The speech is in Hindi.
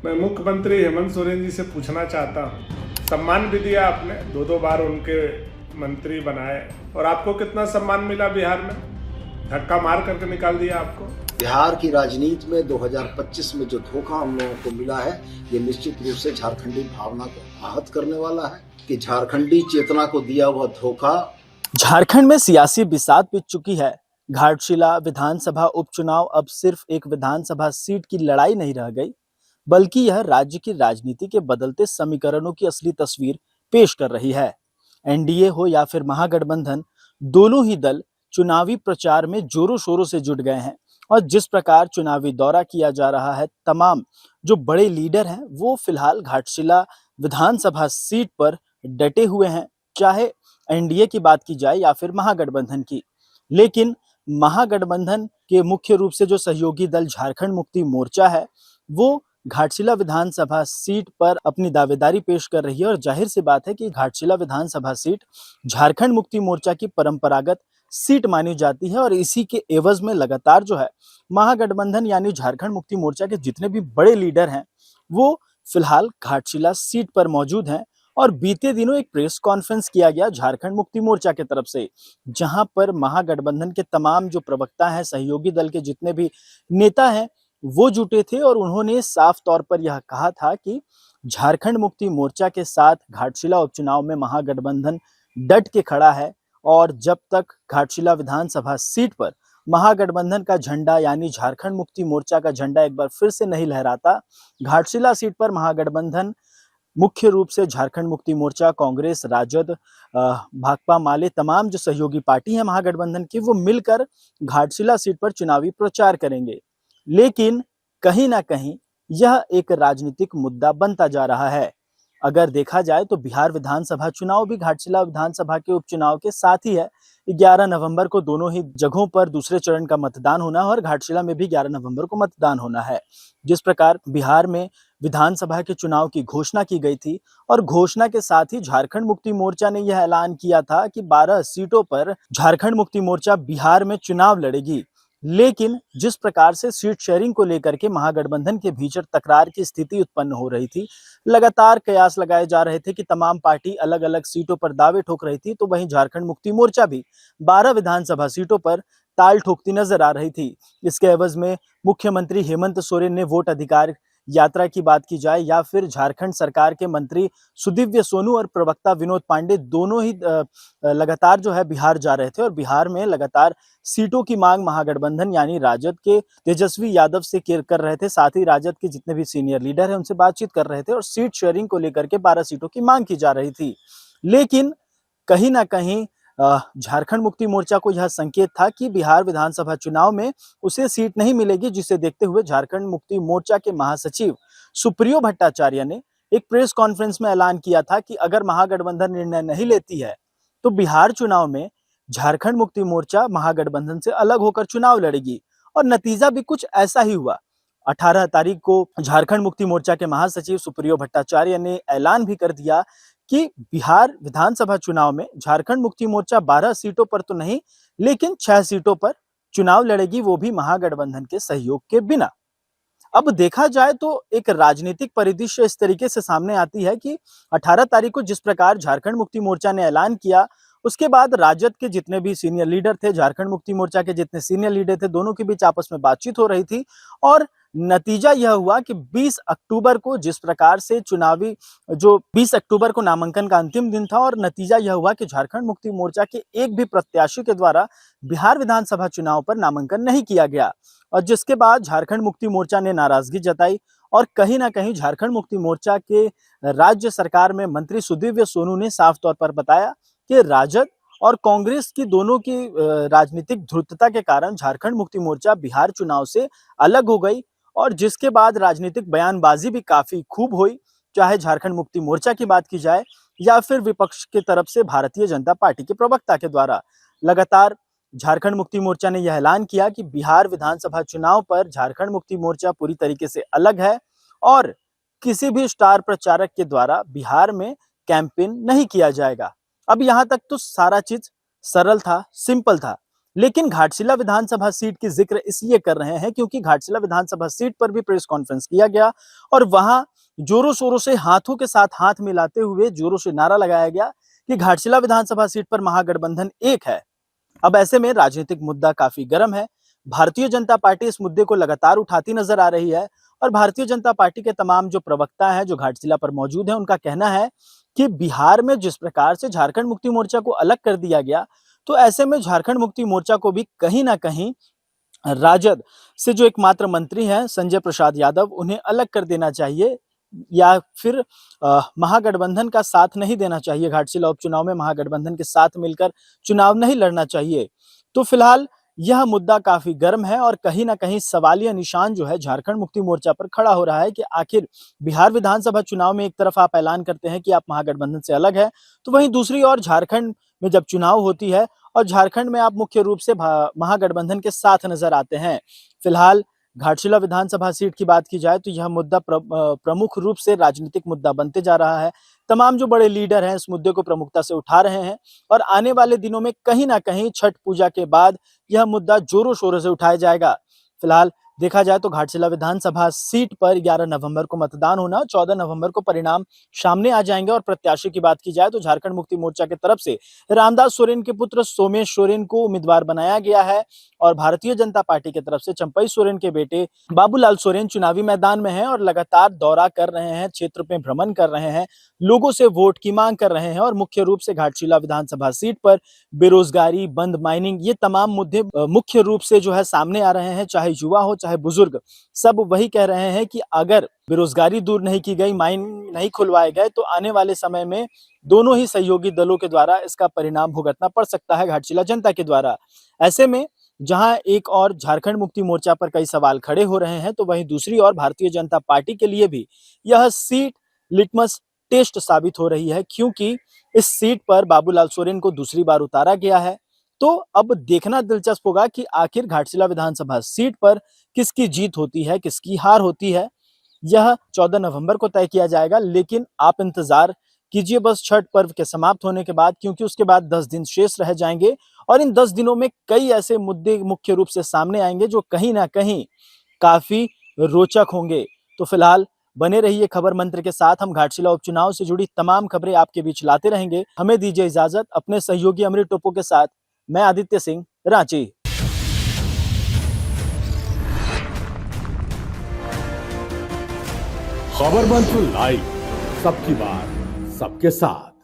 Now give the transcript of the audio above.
मैं मुख्यमंत्री हेमंत सोरेन जी से पूछना चाहता हूँ, सम्मान भी दिया आपने, दो बार उनके मंत्री बनाए, और आपको कितना सम्मान मिला बिहार में? धक्का मार करके निकाल दिया आपको। बिहार की राजनीति में 2025 में जो धोखा हम लोगों को मिला है, ये निश्चित रूप से झारखंडी भावना को आहत करने वाला है कि झारखंडी चेतना को दिया हुआ धोखा। झारखंड में सियासी बिसात बिछ चुकी है। घाटशिला विधानसभा उपचुनाव अब सिर्फ एक विधानसभा सीट की लड़ाई नहीं रह गई, बल्कि यह राज्य की राजनीति के बदलते समीकरणों की असली तस्वीर पेश कर रही है। एनडीए हो या फिर महागठबंधन, दोनों ही दल चुनावी प्रचार में जोरों शोरों से जुट गए हैं और जिस प्रकार चुनावी दौरा किया जा रहा है, तमाम जो बड़े लीडर हैं वो फिलहाल घाटशिला विधानसभा सीट पर डटे हुए हैं, चाहे एनडीए की बात की जाए या फिर महागठबंधन की। लेकिन महागठबंधन के मुख्य रूप से जो सहयोगी दल झारखंड मुक्ति मोर्चा है, वो घाटशिला विधानसभा सीट पर अपनी दावेदारी पेश कर रही है और जाहिर सी बात है कि घाटशिला विधानसभा सीट झारखंड मुक्ति मोर्चा की परंपरागत सीट मानी जाती है और इसी के एवज में लगातार जो है महागठबंधन यानी झारखंड मुक्ति मोर्चा के जितने भी बड़े लीडर हैं वो फिलहाल घाटशिला सीट पर मौजूद हैं। और बीते दिनों एक प्रेस कॉन्फ्रेंस किया गया झारखंड मुक्ति मोर्चा की तरफ से, जहां पर महागठबंधन के तमाम जो प्रवक्ता हैं, सहयोगी दल के जितने भी नेता हैं, वो जुटे थे और उन्होंने साफ तौर पर यह कहा था कि झारखंड मुक्ति मोर्चा के साथ घाटशिला उपचुनाव में महागठबंधन डट के खड़ा है और जब तक घाटशिला विधानसभा सीट पर महागठबंधन का झंडा यानी झारखंड मुक्ति मोर्चा का झंडा एक बार फिर से नहीं लहराता, घाटशिला सीट पर महागठबंधन मुख्य रूप से झारखंड मुक्ति मोर्चा, कांग्रेस, राजद, भाकपा माले, तमाम जो सहयोगी पार्टी है महागठबंधन की, वो मिलकर घाटशिला सीट पर चुनावी प्रचार करेंगे। लेकिन कहीं ना कहीं यह एक राजनीतिक मुद्दा बनता जा रहा है। अगर देखा जाए तो बिहार विधानसभा चुनाव भी घाटशिला विधानसभा के उपचुनाव के साथ ही है। 11 नवंबर को दोनों ही जगहों पर दूसरे चरण का मतदान होना है और घाटशिला में भी 11 नवंबर को मतदान होना है। जिस प्रकार बिहार में विधानसभा के चुनाव की घोषणा की गई थी और घोषणा के साथ ही झारखंड मुक्ति मोर्चा ने यह ऐलान किया था कि 12 सीटों पर झारखंड मुक्ति मोर्चा बिहार में चुनाव लड़ेगी। लेकिन जिस प्रकार से सीट शेयरिंग को लेकर के महागठबंधन के भीतर तकरार की स्थिति उत्पन्न हो रही थी, लगातार कयास लगाए जा रहे थे कि तमाम पार्टी अलग अलग सीटों पर दावे ठोक रही थी, तो वहीं झारखंड मुक्ति मोर्चा भी 12 विधानसभा सीटों पर ताल ठोकती नजर आ रही थी। इसके एवज में मुख्यमंत्री हेमंत सोरेन ने वोट अधिकार यात्रा की बात की जाए या फिर झारखंड सरकार के मंत्री सुदीव्य सोनू और प्रवक्ता विनोद पांडे दोनों ही लगातार जो है बिहार जा रहे थे और बिहार में लगातार सीटों की मांग महागठबंधन यानी राजद के तेजस्वी यादव से कर रहे थे। साथ ही राजद के जितने भी सीनियर लीडर हैं उनसे बातचीत कर रहे थे और सीट शेयरिंग को लेकर के 12 सीटों की मांग की जा रही थी। लेकिन कहीं ना कहीं झारखंड मुक्ति मोर्चा को यह संकेत था कि बिहार विधानसभा चुनाव में उसे सीट नहीं मिलेगी, जिसे देखते हुए झारखंड मुक्ति मोर्चा के महासचिव सुप्रियो भट्टाचार्य ने एक प्रेस कॉन्फ्रेंस में ऐलान किया था कि अगर महागठबंधन निर्णय नहीं लेती है तो बिहार चुनाव में झारखंड मुक्ति मोर्चा महागठबंधन से अलग होकर चुनाव लड़ेगी। और नतीजा भी कुछ ऐसा ही हुआ। 18 तारीख को झारखंड मुक्ति मोर्चा के महासचिव सुप्रियो भट्टाचार्य ने ऐलान भी कर दिया कि बिहार विधानसभा चुनाव में झारखंड मुक्ति मोर्चा 12 सीटों पर तो नहीं, लेकिन 6 सीटों पर चुनाव लड़ेगी, वो भी महागठबंधन के सहयोग के बिना। अब देखा जाए तो एक राजनीतिक परिदृश्य इस तरीके से सामने आती है कि 18 तारीख को जिस प्रकार झारखंड मुक्ति मोर्चा ने ऐलान किया, उसके बाद राजद के जितने भी सीनियर लीडर थे, झारखंड मुक्ति मोर्चा के जितने सीनियर लीडर थे, दोनों के बीच आपस में बातचीत हो रही थी और नतीजा यह हुआ कि 20 अक्टूबर को जिस प्रकार से चुनावी जो 20 अक्टूबर को नामांकन का अंतिम दिन था और नतीजा यह हुआ कि झारखंड मुक्ति मोर्चा के एक भी प्रत्याशी के द्वारा बिहार विधानसभा चुनाव पर नामांकन नहीं किया गया और जिसके बाद झारखंड मुक्ति मोर्चा ने नाराजगी जताई और कहीं ना कहीं झारखंड मुक्ति मोर्चा के राज्य सरकार में मंत्री सुदीव्य सोनू ने साफ तौर पर बताया कि राजद और कांग्रेस की दोनों की राजनीतिक ध्रुवता के कारण झारखंड मुक्ति मोर्चा बिहार चुनाव से अलग हो गई और जिसके बाद राजनीतिक बयानबाजी भी काफी खूब हुई, चाहे झारखंड मुक्ति मोर्चा की बात की जाए या फिर विपक्ष की तरफ से भारतीय जनता पार्टी के प्रवक्ता के द्वारा। लगातार झारखंड मुक्ति मोर्चा ने यह ऐलान किया कि बिहार विधानसभा चुनाव पर झारखंड मुक्ति मोर्चा पूरी तरीके से अलग है और किसी भी स्टार प्रचारक के द्वारा बिहार में कैंपेन नहीं किया जाएगा। अब यहाँ तक तो सारा चीज सरल था, सिंपल था, लेकिन घाटशिला विधानसभा सीट की जिक्र इसलिए कर रहे हैं क्योंकि घाटशिला विधानसभा सीट पर भी प्रेस कॉन्फ्रेंस किया गया और वहां जोरों शोरों से हाथों के साथ हाथ मिलाते हुए जोरों से नारा लगाया गया कि घाटशिला विधानसभा सीट पर महागठबंधन एक है। अब ऐसे में राजनीतिक मुद्दा काफी गर्म है। भारतीय जनता पार्टी इस मुद्दे को लगातार उठाती नजर आ रही है और भारतीय जनता पार्टी के तमाम जो प्रवक्ता हैं जो घाटशिला पर मौजूद हैं उनका कहना है कि बिहार में जिस प्रकार से झारखंड मुक्ति मोर्चा को अलग कर दिया गया, तो ऐसे में झारखंड मुक्ति मोर्चा को भी कहीं ना कहीं राजद से जो एकमात्र मंत्री हैं संजय प्रसाद यादव, उन्हें अलग कर देना चाहिए या फिर महागठबंधन का साथ नहीं देना चाहिए। घाटशिला उपचुनाव में महागठबंधन के साथ मिलकर चुनाव नहीं लड़ना चाहिए। तो फिलहाल यह मुद्दा काफी गर्म है और कहीं ना कहीं सवालिया निशान जो है झारखंड मुक्ति मोर्चा पर खड़ा हो रहा है कि आखिर बिहार विधानसभा चुनाव में एक तरफ आप ऐलान करते हैं कि आप महागठबंधन से अलग है, तो वहीं दूसरी ओर झारखंड में जब चुनाव होती है और झारखंड में आप मुख्य रूप से महागठबंधन के साथ नजर आते हैं। फिलहाल घाटशिला विधानसभा सीट की बात की जाए तो यह मुद्दा प्रमुख रूप से राजनीतिक मुद्दा बनते जा रहा है। तमाम जो बड़े लीडर हैं इस मुद्दे को प्रमुखता से उठा रहे हैं और आने वाले दिनों में कहीं ना कहीं छठ पूजा के बाद यह मुद्दा जोरों शोरों से उठाया जाएगा। फिलहाल देखा जाए तो घाटशिला विधानसभा सीट पर 11 नवंबर को मतदान होना, 14 नवंबर को परिणाम सामने आ जाएंगे और प्रत्याशी की बात की जाए तो झारखंड मुक्ति मोर्चा की तरफ से रामदास सोरेन के पुत्र सोमेश सोरेन को उम्मीदवार बनाया गया है और भारतीय जनता पार्टी की तरफ से चंपई सोरेन के बेटे बाबूलाल सोरेन चुनावी मैदान में हैं और लगातार दौरा कर रहे हैं, क्षेत्र में भ्रमण कर रहे हैं, लोगों से वोट की मांग कर रहे हैं और मुख्य रूप से घाटशिला विधानसभा सीट पर बेरोजगारी, बंद माइनिंग, ये तमाम मुद्दे मुख्य रूप से जो है सामने आ रहे हैं। चाहे युवा हो चाहे बुजुर्ग, सब वही कह रहे हैं कि अगर बेरोजगारी दूर नहीं की गई, माइन नहीं खुलवाए गए तो आने वाले समय में दोनों ही सहयोगी दलों के द्वारा इसका परिणाम भुगतना पड़ सकता है घाटशिला जनता के द्वारा। ऐसे में जहां एक और झारखंड मुक्ति मोर्चा पर कई सवाल खड़े हो रहे हैं तो वहीं दूसरी ओर भारतीय जनता पार्टी के लिए भी यह सीट लिटमस टेस्ट साबित हो रही है क्योंकि इस सीट पर बाबूलाल सोरेन को दूसरी बार उतारा गया है। तो अब देखना दिलचस्प होगा कि आखिर घाटशिला विधानसभा सीट पर किसकी जीत होती है, किसकी हार होती है, यह 14 नवंबर को तय किया जाएगा। लेकिन आप इंतजार कीजिए बस छठ पर्व के समाप्त होने के बाद, क्योंकि उसके बाद 10 दिन शेष रह जाएंगे और इन 10 दिनों में कई ऐसे मुद्दे मुख्य रूप से सामने आएंगे जो कहीं ना कहीं काफी रोचक होंगे। तो फिलहाल बने रहिए खबर मंत्र के साथ। हम घाटशिला उपचुनाव से जुड़ी तमाम खबरें आपके बीच लाते रहेंगे। हमें दीजिए इजाजत। अपने सहयोगी अमृत टोपो के साथ मैं आदित्य सिंह, रांची। खबर मंत्र लाइव, सबकी बात सबके साथ।